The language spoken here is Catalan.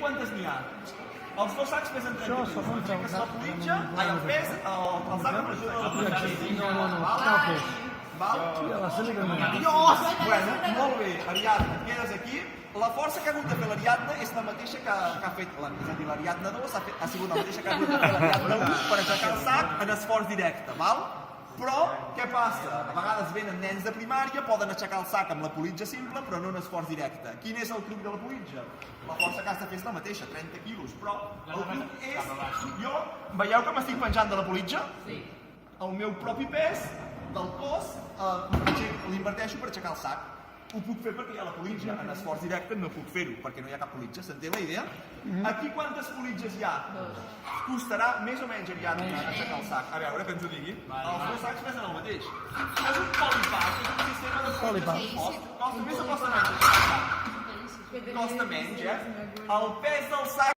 quantes n'hi ha? Els dos sacs pesen 30 quilos. Fiques la politja, el pes, el sac amb l'ajuda de la politja. Bueno, molt bé, Ariadna, et quedes aquí. La força que ha hagut de fer l'Ariadna és la mateixa que ha fet, és a dir, l'Ariadna 2 ha sigut la mateixa que ha hagut de fer l'Ariadna 1 per aixecar el sac en esforç directe, val? Però, què passa? A vegades venen nens de primària, poden aixecar el sac amb la politja simple, però no en esforç directe. Quin és el truc de la politja? La força que has de fer és la mateixa, 30 quilos, però el truc és... Jo, veieu que m'estic penjant de la politja? Sí. El meu propi pes del cos l'inverteixo per aixecar el sac. Ho puc fer perquè hi ha la politja. En esforç directe no puc fer-ho, perquè no hi ha cap politja. S'entén la idea? Aquí quantes politges hi ha? Costarà més o menys, Ariadna, aixecar el sac. A veure, que ens ho digui. Els dos sacs pesen el mateix. És un polipack, és un sistema de politges. Costa més o costa menys? Costa menys, eh? El pes del sac